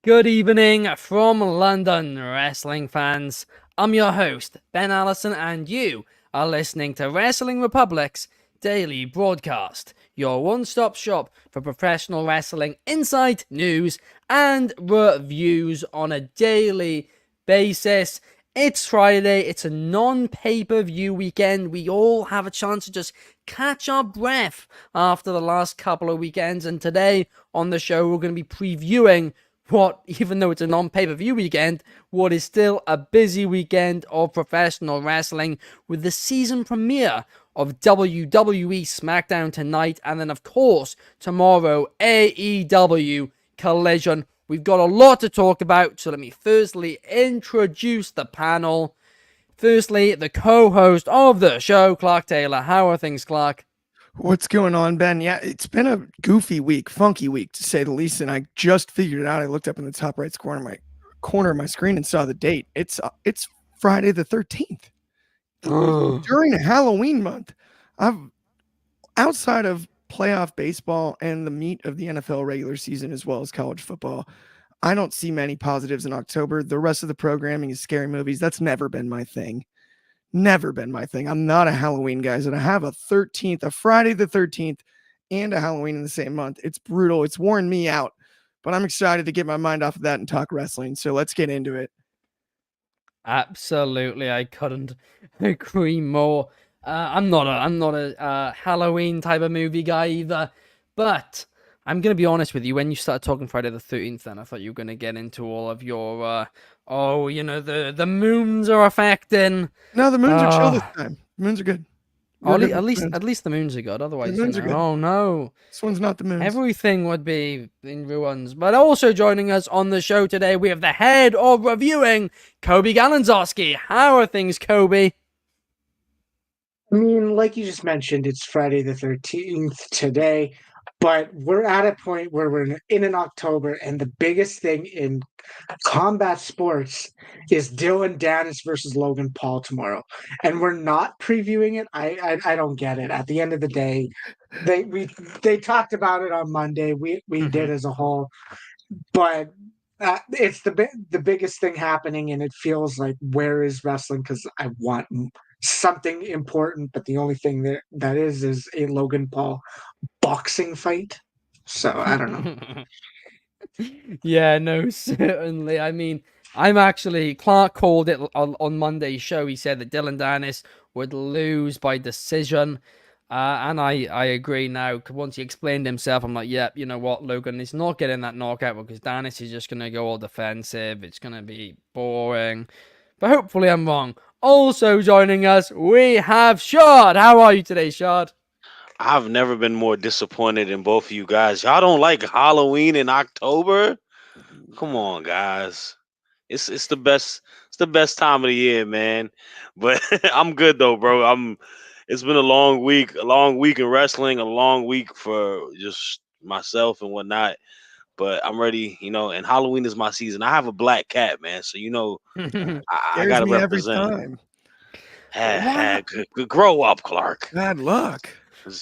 Good evening from London, wrestling fans. I'm your host, Ben Allison, and you are listening to Wrestling Republic's daily broadcast, your one-stop shop for professional wrestling insight, news, and reviews on a daily basis. It's Friday, it's a non-pay-per-view weekend. We all have a chance to just catch our breath after the last couple of weekends, and today on the show we're going to be previewing what, even though it's a non-pay-per-view weekend, what is still a busy weekend of professional wrestling with the season premiere of WWE SmackDown tonight, and then of course tomorrow AEW Collision. We've got a lot to talk about, so let me firstly introduce the panel. Firstly, the co-host of the show, Clark Taylor. How are things, Clark? What's going on, Ben? Yeah, it's been a goofy week, funky week to say the least, and I just figured it out. I looked up in the top right corner of my screen and saw the date. It's Friday the 13th. During Halloween month. Outside of playoff baseball and the meat of the NFL regular season as well as college football, I don't see many positives in October. The rest of the programming is scary movies. That's never been my thing. Never been my thing. I'm not a Halloween guy. And I have a Friday the 13th and a Halloween in the same month. It's brutal. It's worn me out, but I'm excited to get my mind off of that and talk wrestling. So let's get into it. Absolutely. I couldn't agree more. I'm not a Halloween type of movie guy either, but I'm going to be honest with you. When you started talking Friday the 13th, then I thought you were going to get into all of your, the moons are affecting. No, the moons are chill this time. The moons are good. At least the moons are good. Otherwise, the moons are good. Oh no, this one's not the moons. Everything would be in ruins. But also joining us on the show today, we have the head of reviewing, Coby Galenzoski. How are things, Coby? I mean, like you just mentioned, it's Friday the 13th today, but we're at a point where we're in October, and the biggest thing in combat sports is Dylan Dennis versus Logan Paul tomorrow, and we're not previewing it. I don't get it. At the end of the day, they talked about it on Monday. We did as a whole, but it's the biggest thing happening, and it feels like, where is wrestling? Because I want something important, but the only thing that is a Logan Paul boxing fight. So I don't know. Yeah, no, certainly. I mean, Clark called it on Monday's show. He said that Dylan Dennis would lose by decision. And I agree now. Once he explained himself, I'm like, yep, you know what, Logan is not getting that knockout because Dennis is just going to go all defensive. It's going to be boring. But hopefully I'm wrong. Also joining us, we have Shad. How are you today, Shad? I've never been more disappointed in both of you guys. Y'all don't like Halloween in October? Come on, guys. It's the best. It's the best time of the year, man. But I'm good though, bro. It's been a long week in wrestling, a long week for just myself and whatnot. But I'm ready, and Halloween is my season. I have a black cat, man. So I gotta represent. Grow up, Clark. Bad luck.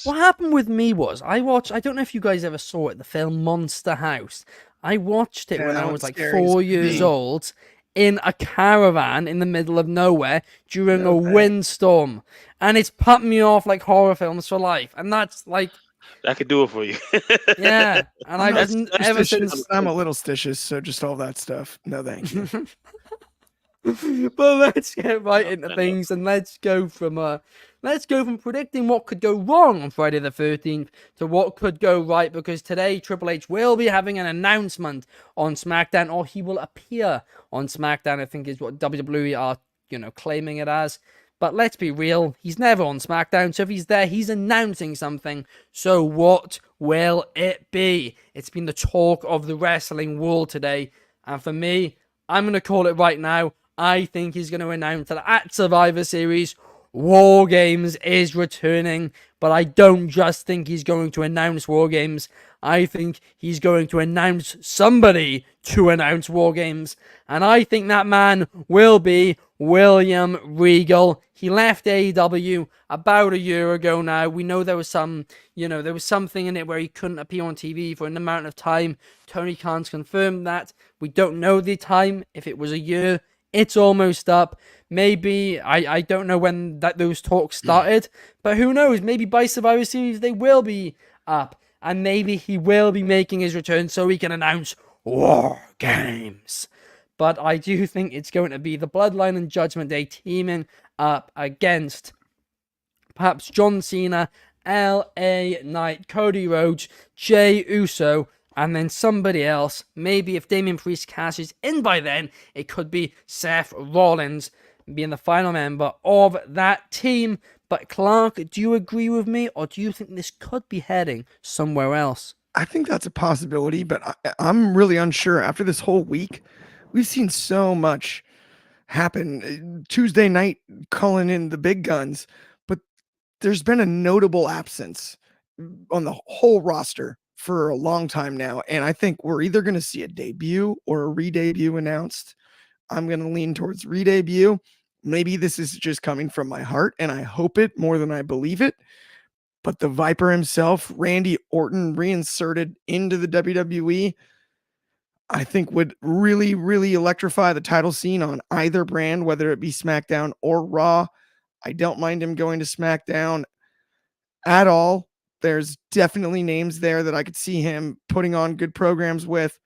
What happened with me was I don't know if you guys ever saw it, the film Monster House. I watched it when I was like 4 years old in a caravan in the middle of nowhere during a windstorm. And it's put me off like horror films for life. And that's like, I could do it for you. Yeah. And I've ever since. I'm a little stitious, so just all that stuff. No, thank you. But let's get right into things, and let's go from predicting what could go wrong on Friday the 13th to what could go right, because today Triple H will be having an announcement on SmackDown, or he will appear on SmackDown, I think is what WWE are, claiming it as. But let's be real, he's never on SmackDown, so if he's there, he's announcing something. So what will it be? It's been the talk of the wrestling world today, and for me, I'm going to call it right now. I think he's going to announce that at Survivor Series, War Games is returning. But I don't just think he's going to announce War Games. I think he's going to announce somebody to announce War Games. And I think that man will be William Regal. He left AEW about a year ago now. We know there was there was something in it where he couldn't appear on TV for an amount of time. Tony Khan's confirmed that. We don't know the time, if it was a year. It's almost up. Maybe, I don't know when those talks started, but who knows? Maybe by Survivor Series they will be up, and maybe he will be making his return so he can announce War Games. But I do think it's going to be the Bloodline and Judgment Day teaming up against perhaps John Cena, LA Knight, Cody Rhodes, Jey Uso, and then somebody else. Maybe if Damian Priest cashes in by then, it could be Seth Rollins being the final member of that team. But Clark, do you agree with me, or do you think this could be heading somewhere else? I think that's a possibility, but I'm really unsure. After this whole week, we've seen so much happen. Tuesday night calling in the big guns, but there's been a notable absence on the whole roster for a long time now. And I think we're either going to see a debut or a re-debut announced. I'm going to lean towards re-debut. Maybe this is just coming from my heart, and I hope it more than I believe it. But the Viper himself, Randy Orton, reinserted into the WWE, I think would really, really electrify the title scene on either brand, whether it be SmackDown or Raw. I don't mind him going to SmackDown at all. There's definitely names there that I could see him putting on good programs with.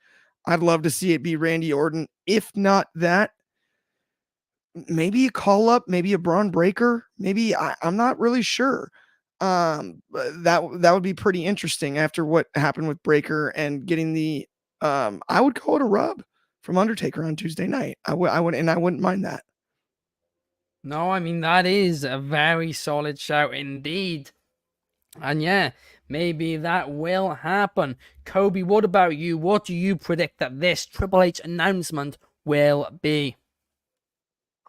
I'd love to see it be Randy Orton. If not that, maybe a call up, maybe a Braun Breaker. Maybe I'm not really sure. That would be pretty interesting after what happened with Breaker and getting the I would call it a rub from Undertaker on Tuesday night. I wouldn't mind that. No, I mean, that is a very solid shout indeed. And yeah, maybe that will happen. Coby, what about you? What do you predict that this Triple H announcement will be?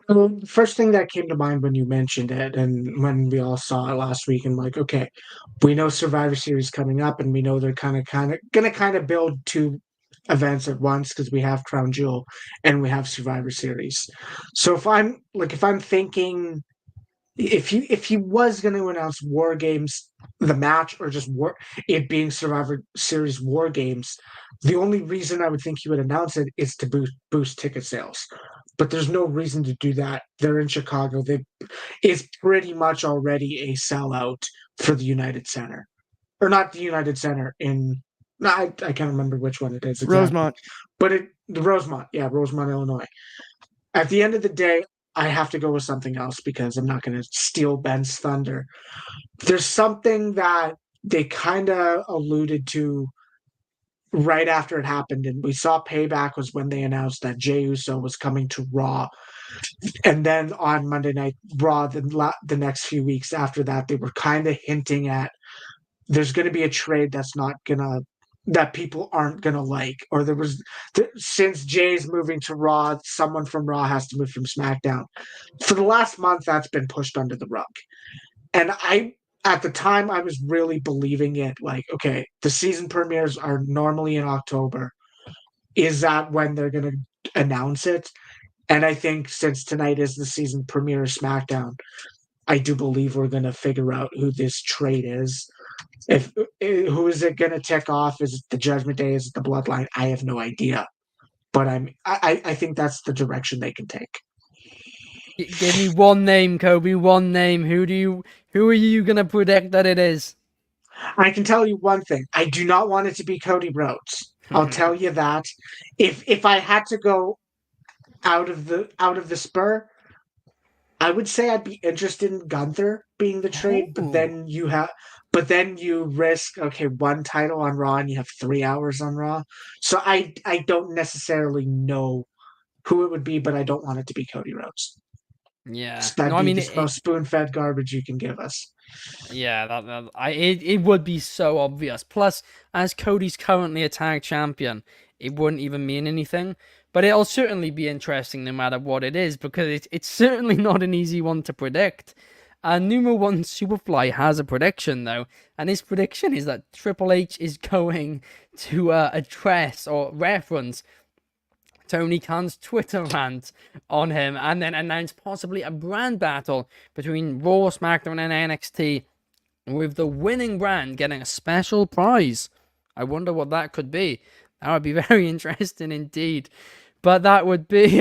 The first thing that came to mind when you mentioned it and when we all saw it last week, and like, okay, we know Survivor Series coming up, and we know they're kind of gonna build two events at once because we have Crown Jewel and we have Survivor Series. So if I'm thinking, if he was going to announce War Games, the match, or just it being Survivor Series War Games, the only reason I would think he would announce it is to boost ticket sales. But there's no reason to do that. They're in Chicago. It's pretty much already a sellout for the United Center, or not the United Center in. I can't remember which one it is exactly. Rosemont, but the Rosemont, yeah, Rosemont, Illinois. At the end of the day, I have to go with something else because I'm not going to steal Ben's thunder. There's something that they kind of alluded to right after it happened, and we saw Payback was when they announced that Jey Uso was coming to Raw. And then on Monday Night Raw, the next few weeks after that, they were kind of hinting at there's going to be a trade that people aren't going to like. Or since Jay's moving to Raw, someone from Raw has to move from SmackDown. For the last month, that's been pushed under the rug. And at the time, I was really believing it. Like, okay, the season premieres are normally in October. Is that when they're going to announce it? And I think since tonight is the season premiere of SmackDown, I do believe we're going to figure out who this trade is. Who is it going to tick off? Is it the Judgment Day? Is it the Bloodline? I have no idea. But I think that's the direction they can take. Give me one name, Coby. One name. Who are you gonna predict that it is? I can tell you one thing. I do not want it to be Cody Rhodes. I'll tell you that. If I had to go out of the spur, I would say I'd be interested in Gunther being the trade, but then you risk, okay, one title on Raw and you have 3 hours on Raw. So I don't necessarily know who it would be, but I don't want it to be Cody Rhodes. Yeah, That'd be the most spoon-fed garbage you can give us. Yeah, it would be so obvious. Plus, as Cody's currently a tag champion, it wouldn't even mean anything. But it'll certainly be interesting no matter what it is, because it's certainly not an easy one to predict. Numero one Superfly has a prediction though, and his prediction is that Triple H is going to address or reference Tony Khan's Twitter rant on him, and then announce possibly a brand battle between Raw, SmackDown, and NXT, with the winning brand getting a special prize. I wonder what that could be. That would be very interesting indeed. But that would be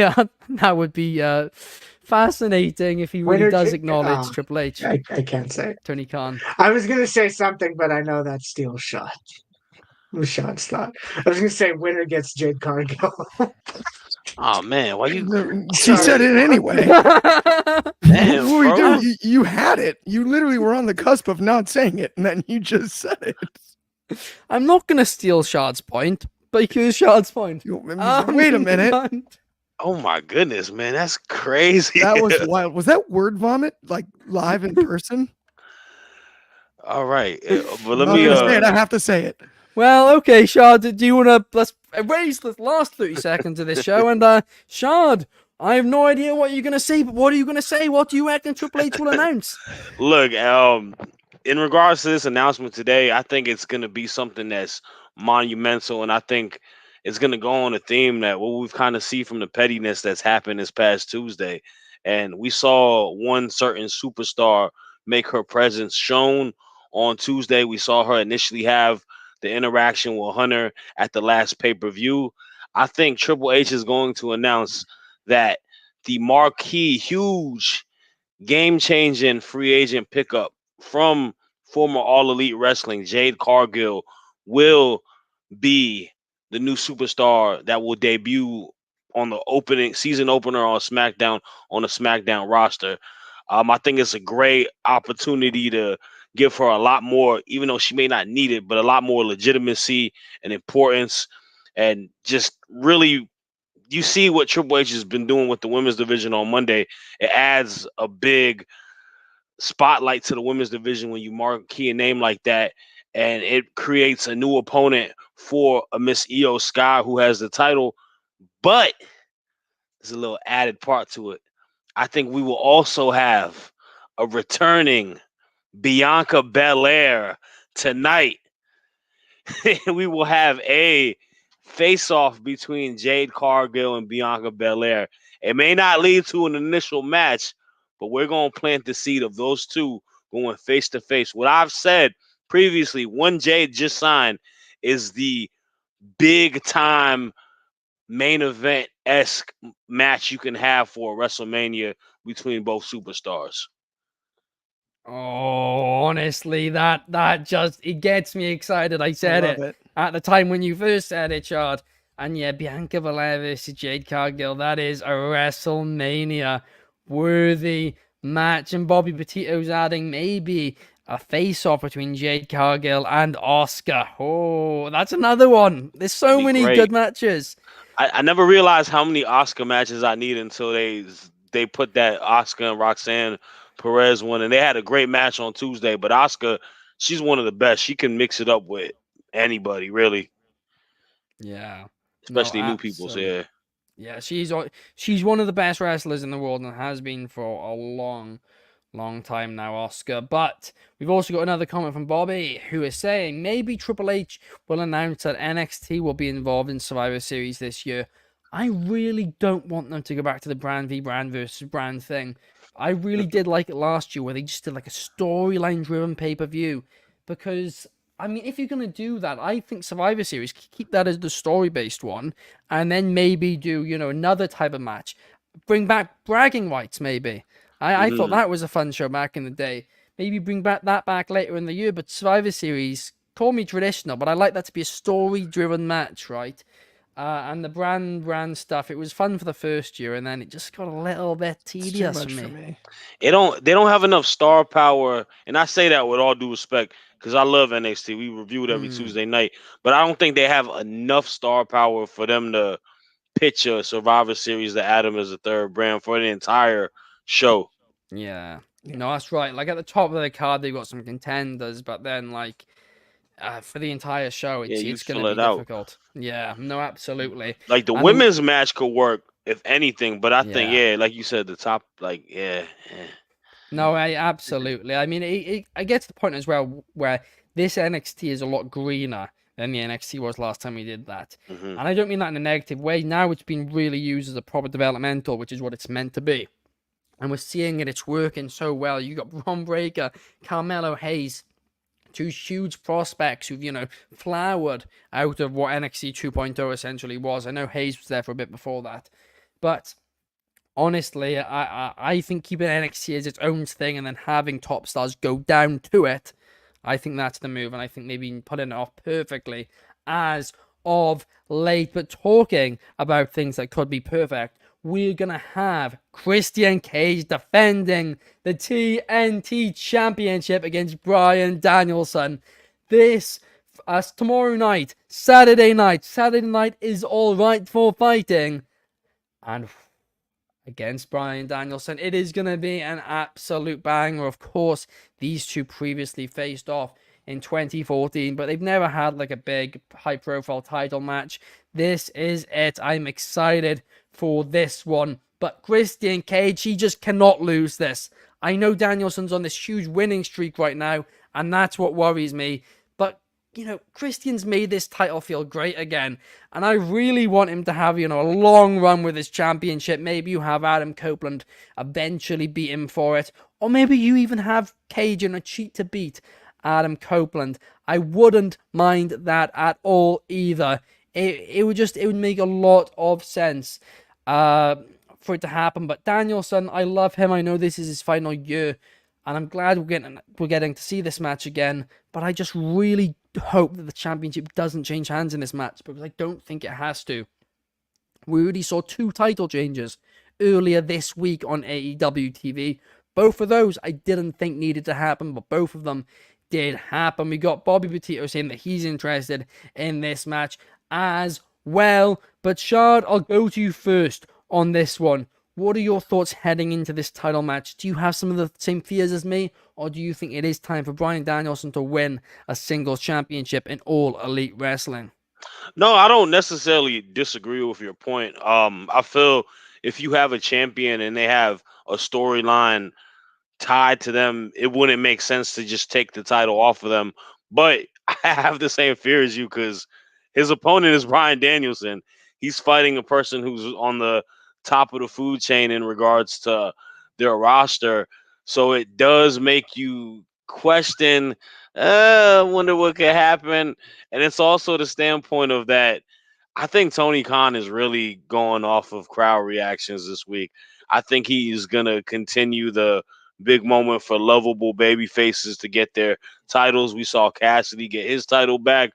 fascinating if he really does acknowledge Triple H. I can't say it. Tony Khan. I was gonna say something, but I know that's Steel Shot. It was Shot's thought. I was gonna say winner gets Jade Cargill. Oh man, why you? She said it anyway. Damn, What were you bro. doing? You had it. You literally were on the cusp of not saying it, and then you just said it. I'm not gonna steal Shard's point, but here's Shard's point. Wait a minute. Oh my goodness, man, that's crazy. That was wild. Was that word vomit like live in person? All right, but let I'm me. gonna say it. I have to say it. Well, okay, Shard, do you want to, let's erase the last 30 seconds of this show, and Shard, I have no idea what you're going to say, but what are you going to say? What do you reckon Triple H will announce? Look, in regards to this announcement today, I think it's going to be something that's monumental, and I think it's going to go on a theme that what we've kind of see from the pettiness that's happened this past Tuesday. And we saw one certain superstar make her presence shown on Tuesday. We saw her initially have the interaction with Hunter at the last pay-per-view. I think Triple H is going to announce that the marquee, huge, game-changing free agent pickup from former All Elite Wrestling, Jade Cargill, will be the new superstar that will debut on the season opener on SmackDown, on the SmackDown roster. I think it's a great opportunity to give her a lot more, even though she may not need it, but a lot more legitimacy and importance. And just really, you see what Triple H has been doing with the women's division on Monday. It adds a big spotlight to the women's division when you marquee a name like that, and it creates a new opponent for a Miss Io Sky who has the title. But there's a little added part to it. I think we will also have a returning Bianca Belair tonight. We will have a face-off between Jade Cargill and Bianca Belair. It may not lead to an initial match, but we're going to plant the seed of those two going face-to-face. What I've said previously, one Jade just signed, is the big-time main event-esque match you can have for WrestleMania between both superstars. Oh, honestly, that just, it gets me excited. I said it at the time when you first said it, Shard. And yeah, Bianca Belair versus Jade Cargill, that is a WrestleMania worthy match. And Bobby Petito's adding maybe a face-off between Jade Cargill and Asuka. Oh, that's another one. There's so many good matches. I never realized how many Asuka matches I need until they put that Asuka and Roxanne Perez one, and they had a great match on Tuesday. But Asuka, she's one of the best. She can mix it up with anybody, really. Yeah, especially new people. So yeah, she's one of the best wrestlers in the world and has been for a long time now, Asuka. But we've also got another comment from Bobby, who is saying maybe Triple H will announce that NXT will be involved in Survivor Series this year. I really don't want them to go back to the brand v brand versus brand thing. I really did like it last year where they just did like a storyline driven pay-per-view, because I mean, if you're going to do that, I think Survivor Series, keep that as the story-based one, and then maybe do, another type of match. Bring back bragging rights, maybe. I thought that was a fun show back in the day. Maybe bring that back later in the year, but Survivor Series, call me traditional, but I like that to be a story-driven match, right? And the brand stuff, it was fun for the first year, and then it just got a little bit tedious for me. They don't have enough star power, and I say that with all due respect, because I love NXT. We review it every Tuesday night, but I don't think they have enough star power for them to pitch a Survivor Series to add them as a third brand for the entire show. Yeah. No, that's right. Like at the top of the card, they've got some contenders, but then like for the entire show, Yeah, you it's going to fill be it out. difficult. Yeah, no, absolutely. Like the And then, women's match could work if anything, but I think yeah. yeah, like you said, the top like yeah. No, I absolutely. I mean, I get to the point as well where this NXT is a lot greener than the NXT was last time we did that. Mm-hmm. And I don't mean that in a negative way. Now it's been really used as a proper developmental, which is what it's meant to be. And we're seeing it, it's working so well. You got Bron Breakker, Carmelo Hayes, two huge prospects who've, flowered out of what NXT 2.0 essentially was. I know Hayes was there for a bit before that. But honestly, I think keeping NXT as its own thing and then having top stars go down to it, I think that's the move, and I think they've been putting it off perfectly as of late. But talking about things that could be perfect, we're gonna have Christian Cage defending the TNT Championship against Bryan Danielson. This tomorrow night, Saturday night. Saturday night is all right for fighting, and against Bryan Danielson, it is going to be an absolute banger. Of course, these two previously faced off in 2014, but they've never had like a big high profile title match. This is it. I'm excited for this one. But Christian Cage, he just cannot lose this. I know Danielson's on this huge winning streak right now, and that's what worries me. But Christian's made this title feel great again. And I really want him to have, a long run with his championship. Maybe you have Adam Copeland eventually beat him for it. Or maybe you even have Cage in a cheat to beat Adam Copeland. I wouldn't mind that at all either. It would make a lot of sense for it to happen. But Danielson, I love him. I know this is his final year. And I'm glad we're getting to see this match again. But I just really hope that the championship doesn't change hands in this match, because I don't think it has to. We already saw 2 title changes earlier this week on AEW TV. Both of those I didn't think needed to happen, but both of them did happen. We got Bobby Petito saying that he's interested in this match as well. But Shad, I'll go to you first on this one. What are your thoughts heading into this title match? Do you have some of the same fears as me, or do you think it is time for Bryan Danielson to win a singles championship in All Elite Wrestling? No, I don't necessarily disagree with your point. I feel if you have a champion and they have a storyline tied to them, it wouldn't make sense to just take the title off of them. But I have the same fear as you because his opponent is Bryan Danielson. He's fighting a person who's on the top of the food chain in regards to their roster. So it does make you question, wonder what could happen. And it's also the standpoint of that I think Tony Khan is really going off of crowd reactions this week. I think he is going to continue the big moment for lovable baby faces to get their titles. We saw Cassidy get his title back.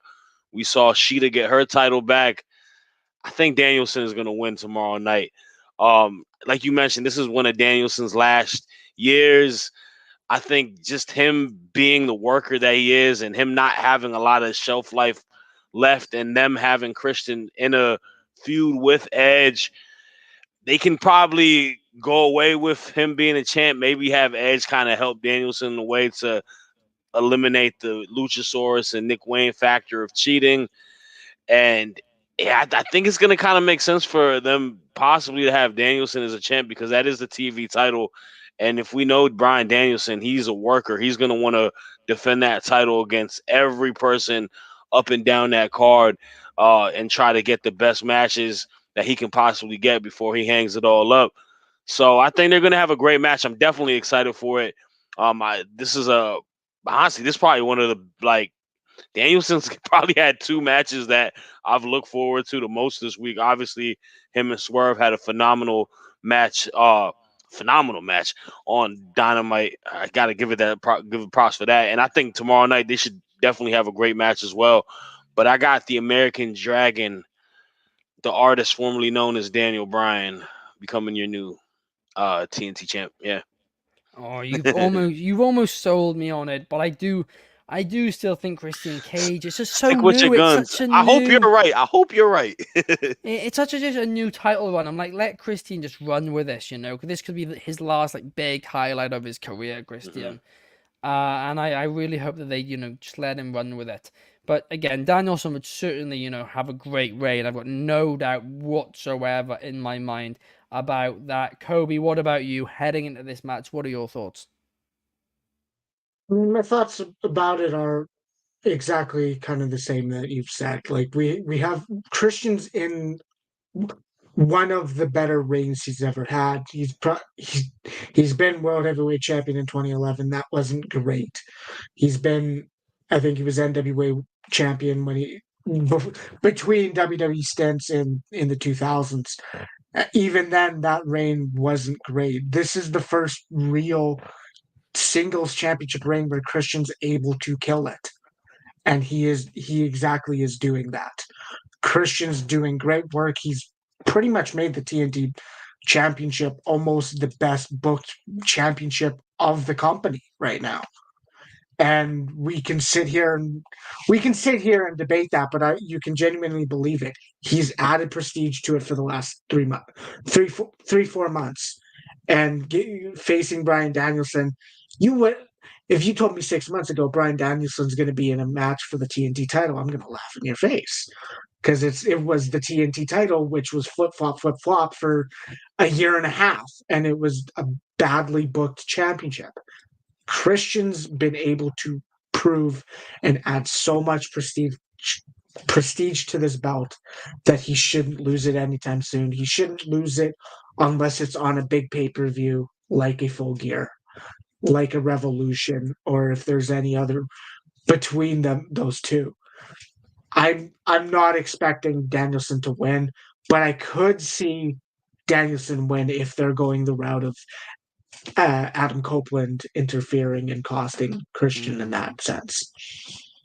We saw Sheeta get her title back. I think Danielson is going to win tomorrow night. Like you mentioned, this is one of Danielson's last years. I think just him being the worker that he is and him not having a lot of shelf life left and them having Christian in a feud with Edge, they can probably go away with him being a champ. Maybe have Edge kind of help Danielson in a way to eliminate the Luchasaurus and Nick Wayne factor of cheating. And yeah, I think it's going to kind of make sense for them possibly to have Danielson as a champ because that is the TV title. And if we know Bryan Danielson, he's a worker. He's going to want to defend that title against every person up and down that card and try to get the best matches that he can possibly get before he hangs it all up. So I think they're going to have a great match. I'm definitely excited for it. This is honestly, this is probably one of the Danielson's probably had 2 matches that I've looked forward to the most this week. Obviously, him and Swerve had a phenomenal match on Dynamite. I got to give it props for that. And I think tomorrow night they should definitely have a great match as well. But I got the American Dragon, the artist formerly known as Daniel Bryan, becoming your new TNT champ. Yeah. Oh, you've almost sold me on it, but I do still think Christian Cage. It's just so Stick with your new. It's guns. such a I hope new. you're right. I hope you're right. It's such just a new title run. I'm like, let Christian just run with this, because this could be his last big highlight of his career, Christian. And I really hope that they, just let him run with it. But again, Danielson would certainly, have a great reign. I've got no doubt whatsoever in my mind about that. Coby, what about you heading into this match? What are your thoughts? I mean, my thoughts about it are exactly kind of the same that you've said. Like we have Christians in one of the better reigns he's ever had. He's been world heavyweight champion in 2011. That wasn't great. He's been, I think he was NWA champion when he between WWE stints in the 2000s. Even then, that reign wasn't great. This is the first real singles championship reign where Christian's able to kill it, and he exactly is doing that. Christian's doing great work. He's pretty much made the TNT championship almost the best booked championship of the company right now. And we can sit here and debate that, but you can genuinely believe it. He's added prestige to it for the last 3 months, 4 months, and facing Bryan Danielson. You would, if you told me 6 months ago Bryan Danielson's going to be in a match for the TNT title, I'm going to laugh in your face because it was the TNT title, which was flip flop for a year and a half, and it was a badly booked championship. Christian's been able to prove and add so much prestige to this belt that he shouldn't lose it anytime soon. He shouldn't lose it unless it's on a big pay-per-view like a Full Gear, like a Revolution, or if there's any other between those two. I'm not expecting Danielson to win, but I could see Danielson win if they're going the route of Adam Copeland interfering and costing Christian in that sense.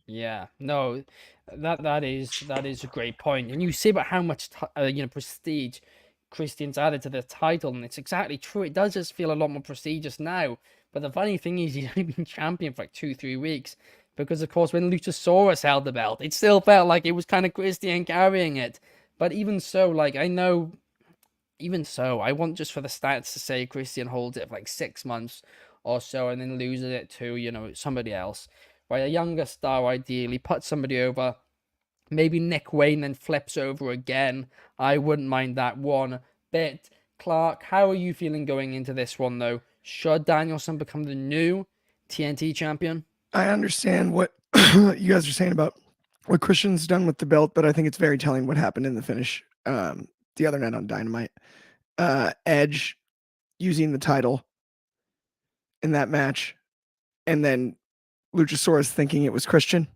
Yeah, no, that is a great point. And you see about how much prestige Christian's added to the title, and it's exactly true. It does just feel a lot more prestigious now. But the funny thing is, he's only been champion for like 2-3 weeks, because of course when Luchasaurus held the belt, it still felt like it was kind of Christian carrying it. But even so, like I know. Even so, I want just for the stats to say Christian holds it for like 6 months or so and then loses it to, somebody else. Right, a younger star ideally, put somebody over. Maybe Nick Wayne then flips over again. I wouldn't mind that one bit. Clark, how are you feeling going into this one though? Should Danielson become the new TNT champion? I understand what you guys are saying about what Christian's done with the belt, but I think it's very telling what happened in the finish the other night on Dynamite. Edge using the title in that match, and then Luchasaurus thinking it was Christian.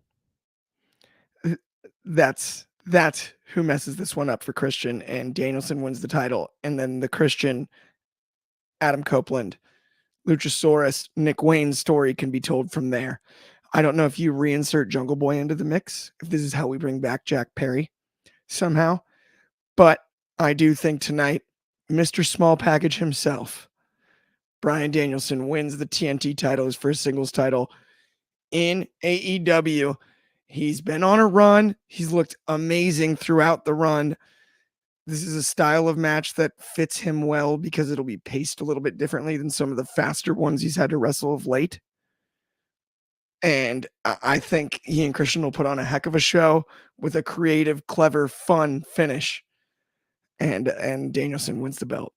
That's who messes this one up for Christian, and Danielson wins the title, and then the Christian, Adam Copeland, Luchasaurus, Nick Wayne story can be told from there. I don't know if you reinsert Jungle Boy into the mix, if this is how we bring back Jack Perry somehow, but I do think tonight, Mr. Small Package himself, Bryan Danielson, wins the TNT title, his first singles title in AEW. He's been on a run. He's looked amazing throughout the run. This is a style of match that fits him well because it'll be paced a little bit differently than some of the faster ones he's had to wrestle of late. And I think he and Christian will put on a heck of a show with a creative, clever, fun finish. And Danielson wins the belt.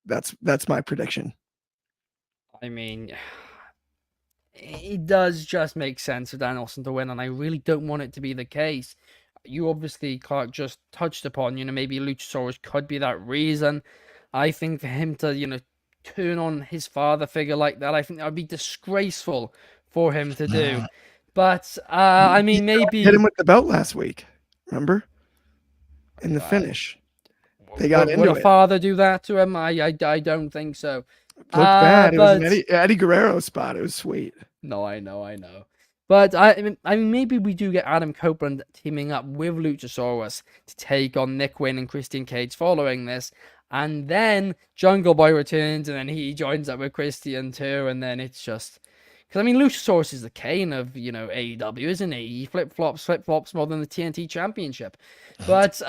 That's my prediction. I mean, it does just make sense for Danielson to win, and I really don't want it to be the case. You obviously, Clark, just touched upon, maybe Luchasaurus could be that reason. I think for him to, turn on his father figure like that, I think that would be disgraceful for him to do. But, I mean, maybe... hit him with the belt last week, remember? In the finish. They got into it. Would a father do that to him? I don't think so. Looked bad. It was an Eddie Guerrero spot. It was sweet. No, I know. But I mean, maybe we do get Adam Copeland teaming up with Luchasaurus to take on Nick Wayne and Christian Cage following this, and then Jungle Boy returns, and then he joins up with Christian too, and then it's just because I mean, Luchasaurus is the Kane of AEW, isn't he? He flip flops more than the TNT Championship, but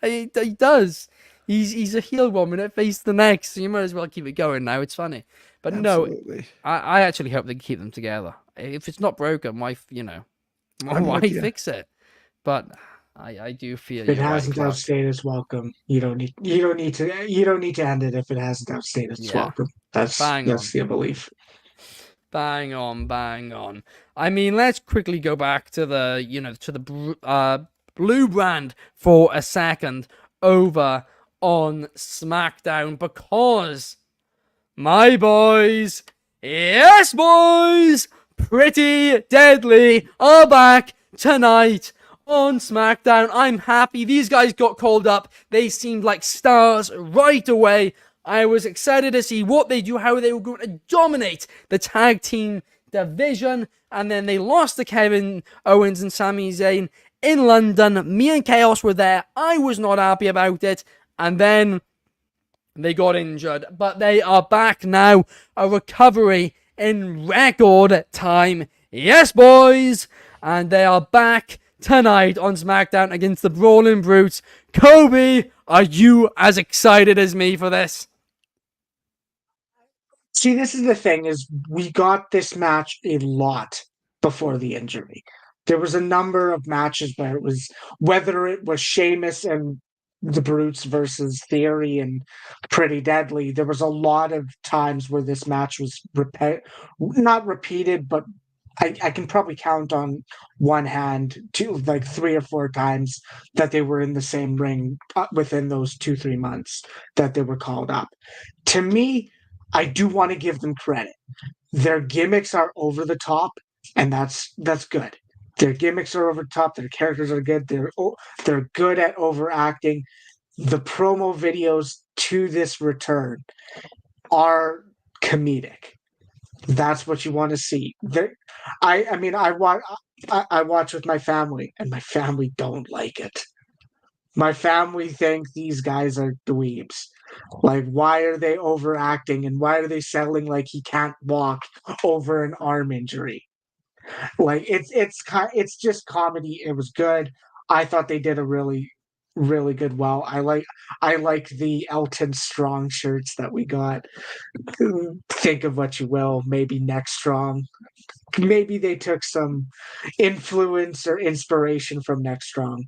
he does. He's a heel 1 minute, face the next. So you might as well keep it going now. It's funny. But Absolutely. no, I actually hope they keep them together. If it's not broken, why with you. fix it? But I do feel If it you're right, hasn't Clark. outstayed its welcome, you don't need to end it if it hasn't outstayed its Yeah. welcome. That's Bang on. the belief. Bang on. I mean, let's quickly go back to the blue brand for a second over on SmackDown, because my boys, yes boys, Pretty Deadly are back tonight on SmackDown. I'm happy. These guys got called up. They seemed like stars right away. I was excited to see what they do, how they were going to dominate the tag team division. And then they lost to Kevin Owens and Sami Zayn in London. Me and Chaos were there. I was not happy about it. And then they got injured. But they are back now. A recovery in record time. Yes, boys. And they are back tonight on SmackDown against the Brawling Brutes. Coby, are you as excited as me for this? See, this is the thing: is we got this match a lot before the injury. There was a number of matches where it was, whether it was Sheamus and the Brutes versus Theory and Pretty Deadly. There was a lot of times where this match was not repeated, but I can probably count on one hand like 3 or 4 times that they were in the same ring within those 2-3 months that they were called up. To me, I do want to give them credit. Their gimmicks are over the top, and that's good. Their gimmicks are over the top. Their characters are good. They're good at overacting. The promo videos to this return are comedic. That's what you want to see. I watch with my family, and my family don't like it. My family think these guys are dweebs. Like, why are they overacting, and why are they selling like he can't walk over an arm injury? Like, it's just comedy. It was good. I thought they did a really good well. I like the Elton Strong shirts that we got. Think of what you will. Maybe Next Strong. Maybe they took some influence or inspiration from Next Strong.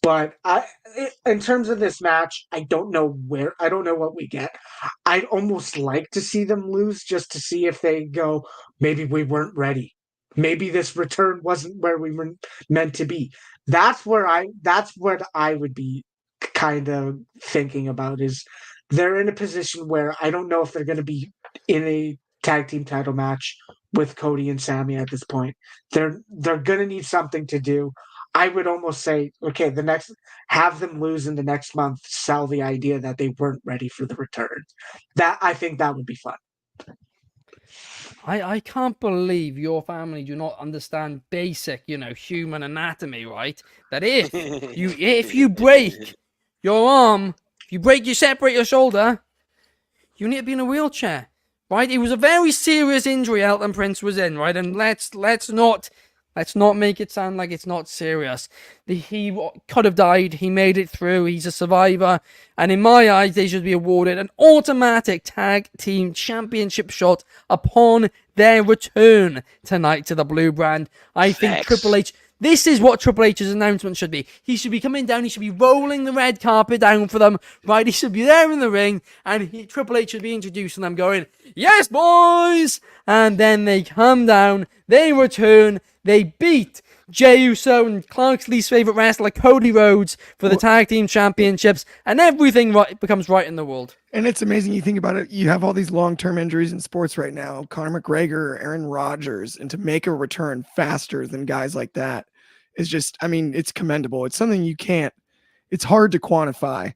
But in terms of this match, I don't know what we get. I'd almost like to see them lose just to see if they go, maybe we weren't ready. Maybe this return wasn't where we were meant to be. That's what I would be kind of thinking about, is they're in a position where I don't know if they're going to be in a tag team title match with Cody and Sami at this point. They're going to need something to do. I would almost say, okay, have them lose in the next month, sell the idea that they weren't ready for the return. I think that would be fun. I can't believe your family do not understand basic, human anatomy, right? That if you break your arm, if you separate your shoulder, you need to be in a wheelchair, right? It was a very serious injury Elton Prince was in, right? And let's not make it sound like it's not serious. He could have died. He made it through. He's a survivor. And in my eyes, they should be awarded an automatic tag team championship shot upon their return tonight to the blue brand. I think Triple H... This is what Triple H's announcement should be. He should be coming down. He should be rolling the red carpet down for them, right? He should be there in the ring, and Triple H should be introducing them, going, "Yes, boys!" And then they come down, they return, they beat Jey Uso and Clark's least favorite wrestler, Cody Rhodes, for the tag team championships, and everything becomes right in the world. And it's amazing. You think about it. You have all these long-term injuries in sports right now. Conor McGregor, Aaron Rodgers, and to make a return faster than guys like that is just, it's commendable. It's something it's hard to quantify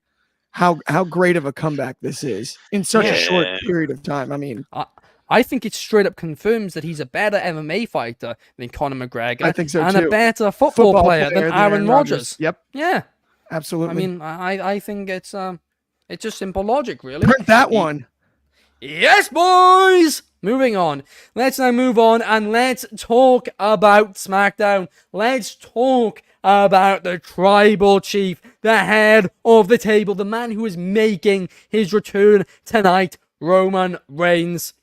how great of a comeback this is in such a short period of time. I think it straight up confirms that he's a better MMA fighter than Conor McGregor. I think so and too. a better football player than Aaron Rodgers. Yep. Yeah. Absolutely. I think it's just simple logic, really. Print that one. Yes, boys! moving on. Let's now move on and let's talk about SmackDown. Let's talk about the tribal chief, the head of the table, the man who is making his return tonight, Roman Reigns.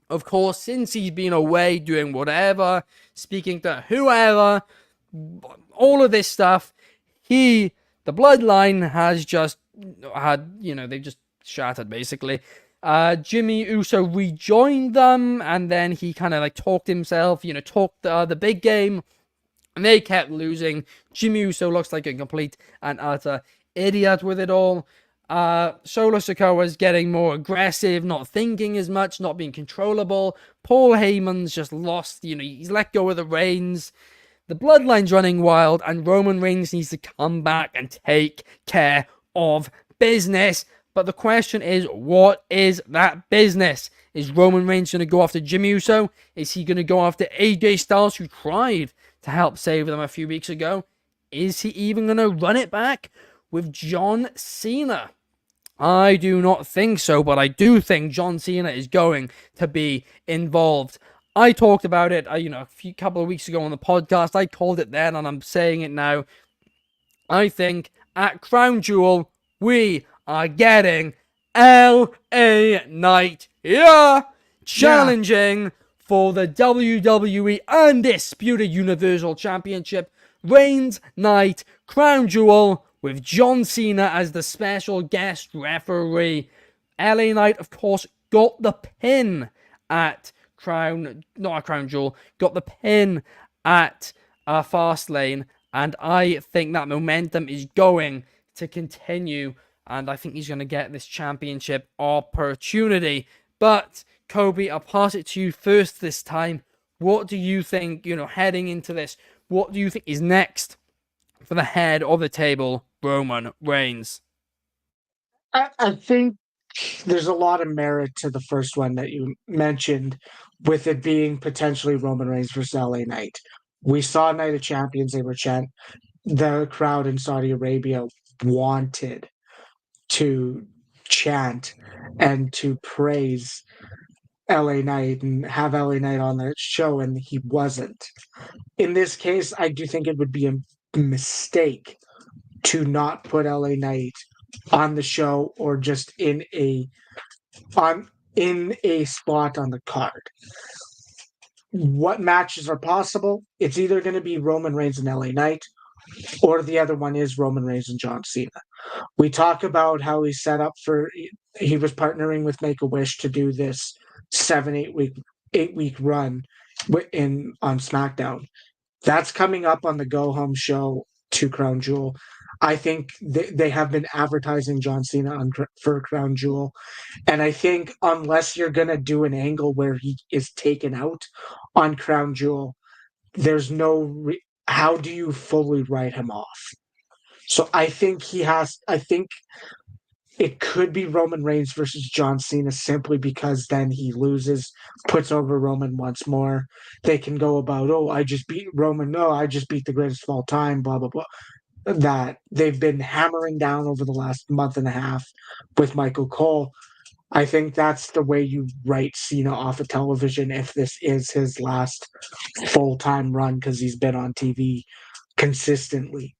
Of course, since he's been away doing whatever, speaking to whoever, all of this stuff, the bloodline has just had, they've just shattered basically. Jimmy Uso rejoined them, and then he kind of talked himself, talked the big game, and they kept losing. Jimmy Uso looks like a complete and utter idiot with it all. Solo Sikoa's getting more aggressive, not thinking as much, not being controllable. Paul Heyman's just lost, he's let go of the reins. The bloodline's running wild, and Roman Reigns needs to come back and take care of business. But the question is, what is that business? Is Roman Reigns going to go after Jimmy Uso? Is he going to go after AJ Styles, who tried to help save them a few weeks ago? Is he even going to run it back with John Cena? I do not think so, but I do think John Cena is going to be involved. I talked about it, a couple of weeks ago on the podcast. I called it then, and I'm saying it now. I think at Crown Jewel, we are getting LA Knight challenging for the WWE Undisputed Universal Championship. Reigns Knight, Crown Jewel, with John Cena as the special guest referee. LA Knight, of course, got the pin at got the pin at Fastlane, and I think that momentum is going to continue, and I think he's going to get this championship opportunity. But, Coby, I'll pass it to you first this time. What do you think, heading into this, what do you think is next for the head of the table, Roman Reigns? I think there's a lot of merit to the first one that you mentioned, with it being potentially Roman Reigns versus LA Knight. We saw Night of Champions, they were the crowd in Saudi Arabia wanted to chant and to praise LA Knight and have LA Knight on the show, and he wasn't. In this case, I do think it would be a mistake to not put LA Knight on the show, or just in a spot on the card. What matches are possible? It's either going to be Roman Reigns and LA Knight, or the other one is Roman Reigns and John Cena. We talk about how he was partnering with Make-A-Wish to do this 8-week run on SmackDown. That's coming up on the go home show to Crown Jewel. I think they have been advertising John Cena for Crown Jewel. And I think unless you're going to do an angle where he is taken out on Crown Jewel, there's how do you fully write him off? So I think it could be Roman Reigns versus John Cena, simply because then he loses, puts over Roman once more. They can go about, I just beat Roman. No, I just beat the greatest of all time, blah, blah, blah. That they've been hammering down over the last month and a half with Michael Cole. I think that's the way you write Cena off of television if this is his last full-time run, because he's been on TV consistently.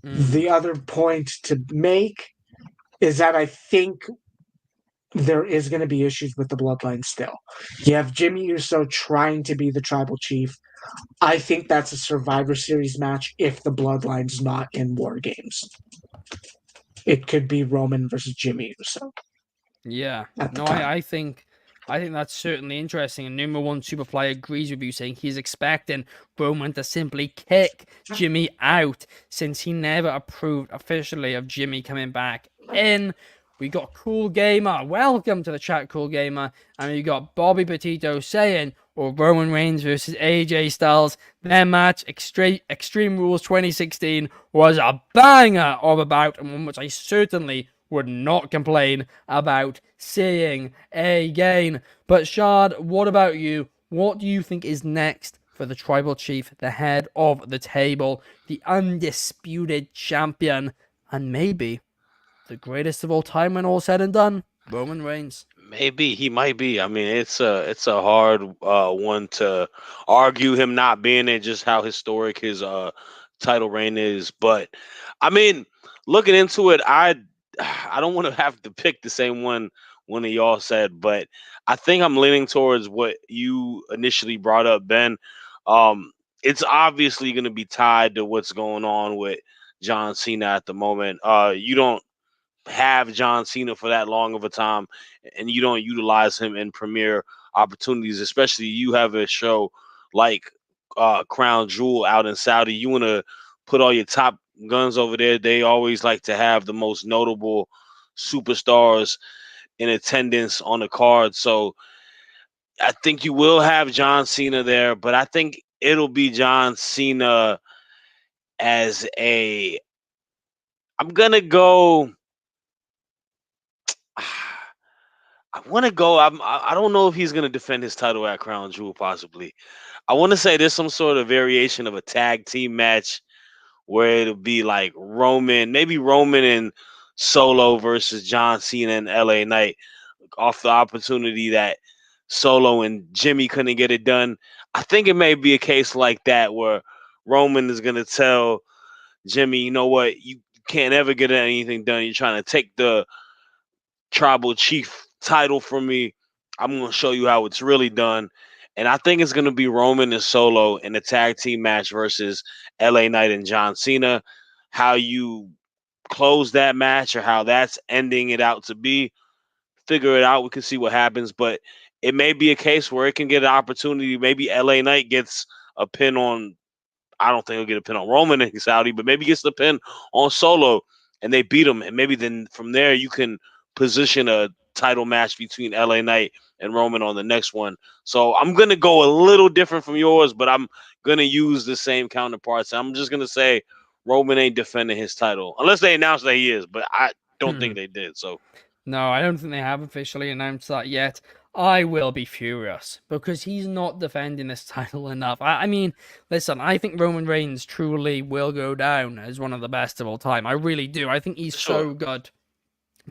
The other point to make is that I think there is going to be issues with the bloodline still. You have Jimmy Uso trying to be the tribal chief. I think that's a Survivor Series match if the bloodline's not in War Games. It could be Roman versus Jimmy Uso. Yeah. No, I think that's certainly interesting. And Number One Superfly agrees with you, saying he's expecting Roman to simply kick Jimmy out, since he never approved officially of Jimmy coming back in. We got Cool Gamer. Welcome to the chat, Cool Gamer. And we got Bobby Petito saying, Roman Reigns versus AJ Styles. Their match, Extreme Rules 2016, was a banger of a bout, and one which I certainly would not complain about seeing again. But Shad, what about you? What do you think is next for the Tribal Chief, the head of the table, the undisputed champion, and maybe the greatest of all time when all said and done, Roman Reigns? Maybe he might be. I mean, it's a hard one to argue him not being it, just how historic his title reign is. But I mean, looking into it, I don't want to have to pick the same one of y'all said, but I think I'm leaning towards what you initially brought up, Ben. It's obviously going to be tied to what's going on with John Cena at the moment. You don't have John Cena for that long of a time, and you don't utilize him in premiere opportunities, especially you have a show like Crown Jewel out in Saudi. You want to put all your top guns over there. They always like to have the most notable superstars in attendance on the card. So I think you will have John Cena there, but I think it'll be John Cena as a. I'm gonna go. I want to go. I don't know if he's going to defend his title at Crown Jewel. Possibly. I want to say there's some sort of variation of a tag team match where it'll be like Roman, maybe Roman and Solo versus John Cena and LA Knight, off the opportunity that Solo and Jimmy couldn't get it done. I think it may be a case like that where Roman is going to tell Jimmy, you know what, you can't ever get anything done. You're trying to take the tribal chief title from me. I'm going to show you how it's really done. And I think it's going to be Roman and Solo in a tag team match versus LA Knight and John Cena. How you close that match or how that's ending it out to be, figure it out. We can see what happens. But it may be a case where it can get an opportunity. Maybe LA Knight gets a pin on, I don't think he'll get a pin on Roman in Saudi, but maybe gets the pin on Solo and they beat him. And maybe then from there you can position a title match between LA Knight and Roman on the next one. So I'm going to go a little different from yours, but I'm going to use the same counterparts. I'm just going to say Roman ain't defending his title unless they announce that he is, but I don't think they did. So No, I don't think they have officially announced that yet. I will be furious because he's not defending this title enough. I mean, listen, I think Roman Reigns truly will go down as one of the best of all time. I really do. I think he's so good.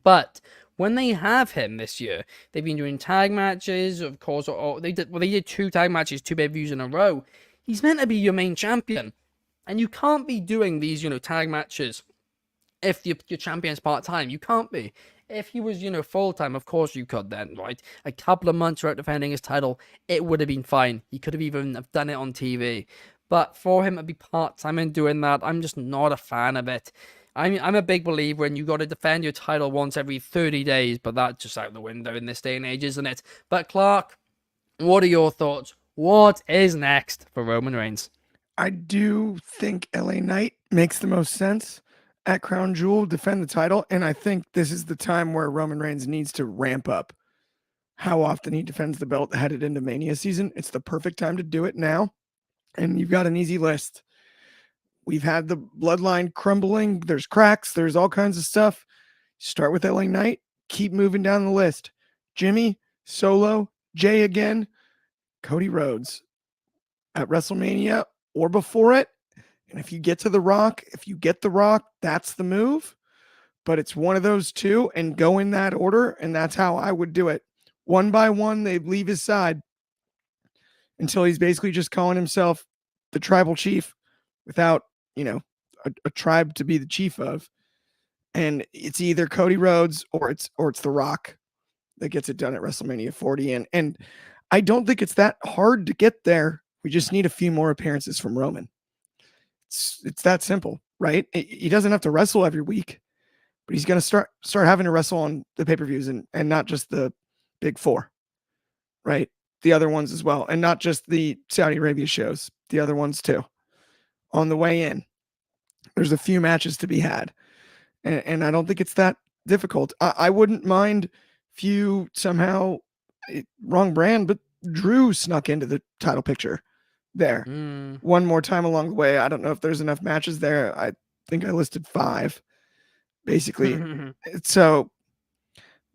But when they have him this year, they've been doing tag matches, of course. They did 2 tag matches, 2 pay-per-views in a row. He's meant to be your main champion, and you can't be doing these, tag matches if your champion's part-time. You can't be. If he was, full-time, of course you could then, right? A couple of months without defending his title, it would have been fine. He could have even have done it on TV. But for him to be part-time and doing that, I'm just not a fan of it. I mean, I'm a big believer in you got to defend your title once every 30 days, but that's just out the window in this day and age, isn't it? But Clark, what are your thoughts? What is next for Roman Reigns? I do think LA Knight makes the most sense at Crown Jewel, defend the title, and I think this is the time where Roman Reigns needs to ramp up how often he defends the belt headed into Mania season. It's the perfect time to do it now, and you've got an easy list. We've had the bloodline crumbling. There's cracks. There's all kinds of stuff. Start with LA Knight. Keep moving down the list. Jimmy, Solo, Jay again, Cody Rhodes at WrestleMania or before it. And if you get to The Rock, that's the move. But it's one of those two and go in that order. And that's how I would do it. One by one, they leave his side until he's basically just calling himself the tribal chief without, a tribe to be the chief of. And it's either Cody Rhodes or it's The Rock that gets it done at WrestleMania 40. And I don't think it's that hard to get there. We just need a few more appearances from Roman. It's that simple, right? He doesn't have to wrestle every week, but he's going to start having to wrestle on the pay-per-views and not just the big 4, right? The other ones as well. And not just the Saudi Arabia shows, the other ones too. On the way in, there's a few matches to be had. And I don't think it's that difficult. I wouldn't mind if you somehow, wrong brand, but Drew snuck into the title picture there. One more time along the way. I don't know if there's enough matches there. I think I listed 5, basically. So,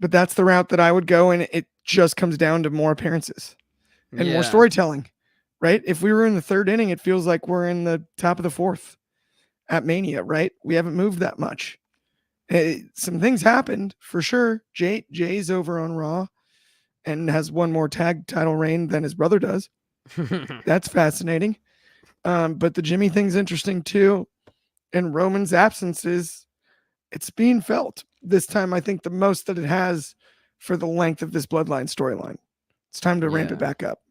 but that's the route that I would go, and it just comes down to more appearances and more storytelling, right? If we were in the 3rd inning, it feels like we're in the top of the 4th at Mania, right? We haven't moved that much. Some things happened for sure. Jay's over on Raw. and has one more tag title reign than his brother does. That's fascinating. But the Jimmy thing's interesting too. And Roman's absences, it's being felt this time. I think the most that it has for the length of this bloodline storyline. It's time to ramp it back up.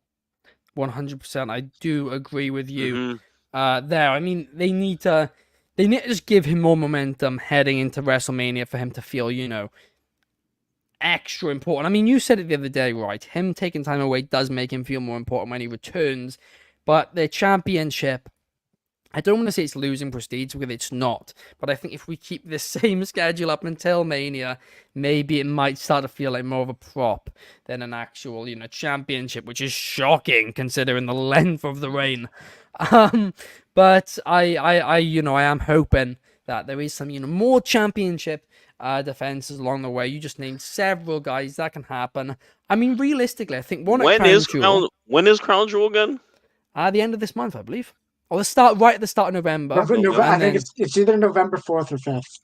100%. I do agree with you Mm-hmm. there. I mean, they need to just give him more momentum heading into WrestleMania for him to feel, extra important. I mean, you said it the other day, right? Him taking time away does make him feel more important when he returns. But the championship, I don't want to say it's losing prestige because it's not. But I think if we keep the same schedule up until Mania, maybe it might start to feel like more of a prop than an actual, championship, which is shocking considering the length of the reign. But I am hoping that there is some, more championship defenses along the way. You just named several guys that can happen. I mean, realistically, I think one at Crown Jewel. When is Crown Jewel again? At the end of this month, I believe. Or right at the start of November. I think it's either November 4th or 5th.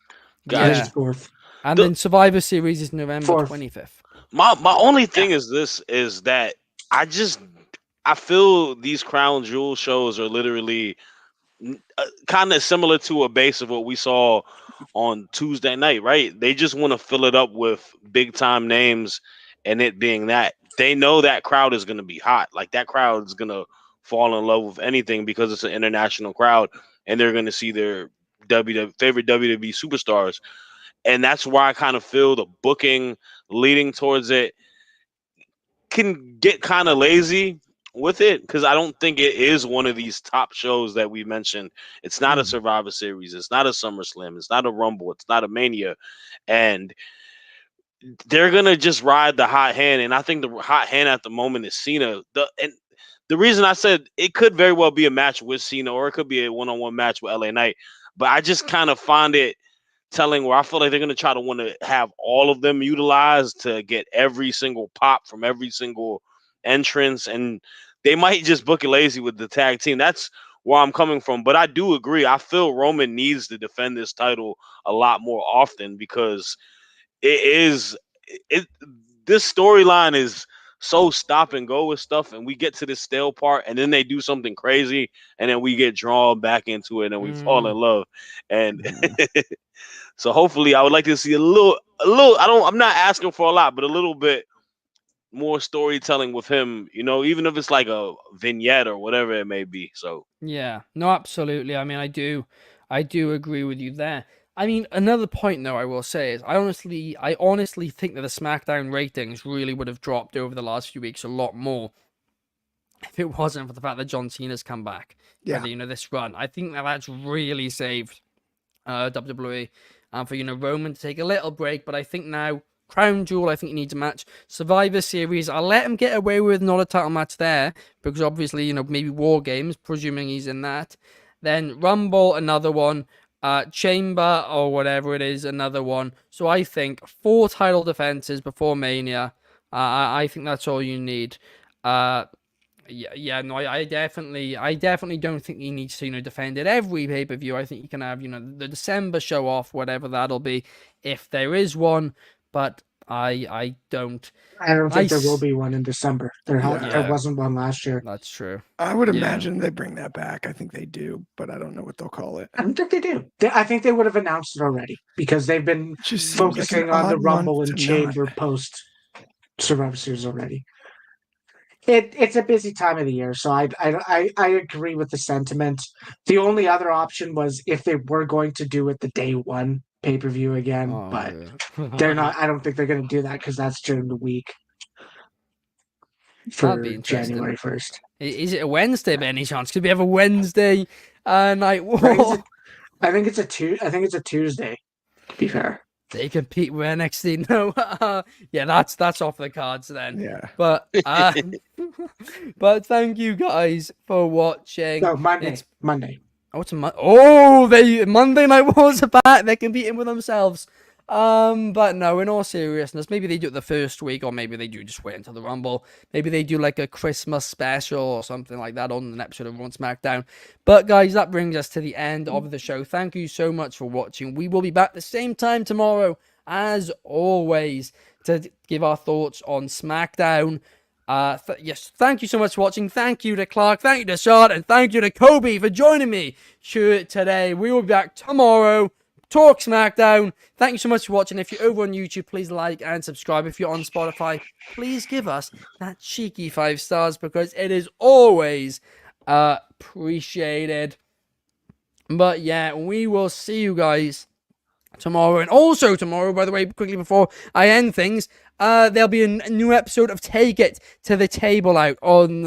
Yeah. 4th. And then Survivor Series is November 4th. 25th. My only thing is that I feel these Crown Jewel shows are literally kind of similar to a base of what we saw on Tuesday night, right? They just want to fill it up with big time names, and it being that they know that crowd is going to be hot. Like that crowd is going to fall in love with anything because it's an international crowd, and they're going to see their favorite WWE superstars. And that's why I kind of feel the booking leading towards it can get kind of lazy with it, because I don't think it is one of these top shows that we mentioned. It's not a Survivor Series. It's not a SummerSlam. It's not a Rumble. It's not a Mania. And they're going to just ride the hot hand. And I think the hot hand at the moment is Cena. And the reason I said it could very well be a match with Cena, or it could be a one-on-one match with LA Knight. But I just kind of find it telling where I feel like they're going to try to want to have all of them utilized to get every single pop from every single entrance. And they might just book it lazy with the tag team. That's where I'm coming from. But I do agree. I feel Roman needs to defend this title a lot more often, because this storyline is so stop and go with stuff, and we get to this stale part, and then they do something crazy, and then we get drawn back into it, and we fall in love. And so hopefully, I would like to see a little. I'm not asking for a lot, but a little bit more storytelling with him. Even if it's like a vignette or whatever it may be. So yeah, no, absolutely. I mean, I do agree with you there. I mean, another point though I will say is I honestly think that the SmackDown ratings really would have dropped over the last few weeks a lot more if it wasn't for the fact that John Cena's come back. Yeah. For this run, I think that's really saved WWE, and for Roman to take a little break. But I think now Crown Jewel, I think he needs a match. Survivor Series, I'll let him get away with not a title match there, because obviously maybe War Games, presuming he's in that. Then Rumble, another one. Chamber or whatever it is, another one. So I think 4 title defenses before Mania. I think that's all you need. I definitely don't think he needs to defend it every pay-per-view. I think you can have the December show off, whatever that'll be, if there is one. But I don't think there will be one in December. There wasn't one last year. That's true. I would imagine they bring that back. I think they do, but I don't know what they'll call it. I don't think they do. I think they would have announced it already, because they've been focusing on the Rumble and Chamber post Survivor Series already. It's a busy time of the year, so I agree with the sentiment. The only other option was if they were going to do it the day one pay-per-view again, but they're not. I don't think they're going to do that, because that's during the week for January 1st. Is it a Wednesday by any chance? Could we have a Wednesday night war? I think it's a Tuesday, to be fair. They compete with NXT. No, yeah, that's off the cards then. Yeah, but but thank you guys for watching. No, Monday. Oh, it's Monday Night Wars are back. They're competing with themselves. But no, in all seriousness, maybe they do it the first week, or maybe they do just wait until the Rumble. Maybe they do like a Christmas special or something like that on an episode of Raw and SmackDown. But guys, that brings us to the end of the show. Thank you so much for watching. We will be back the same time tomorrow, as always. to give our thoughts on SmackDown. Yes, thank you so much for watching. Thank you to Clark, thank you to Shad, and thank you to Coby for joining me today. We will be back tomorrow. Talk SmackDown. Thank you so much for watching. If you're over on YouTube, please like and subscribe. If you're on Spotify, please give us that cheeky 5 stars because it is always appreciated. But yeah, we will see you guys tomorrow. And also tomorrow, by the way, quickly before I end things, there'll be a new episode of Take It to the Table out on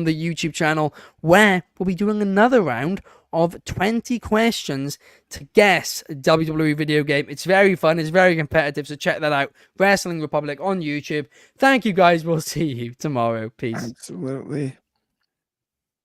the YouTube channel, where we'll be doing another round of 20 questions to guess a WWE video game. It's very fun, it's very competitive, so check that out. Wrestling Republic on YouTube. Thank you guys, we'll see you tomorrow. Peace. Absolutely.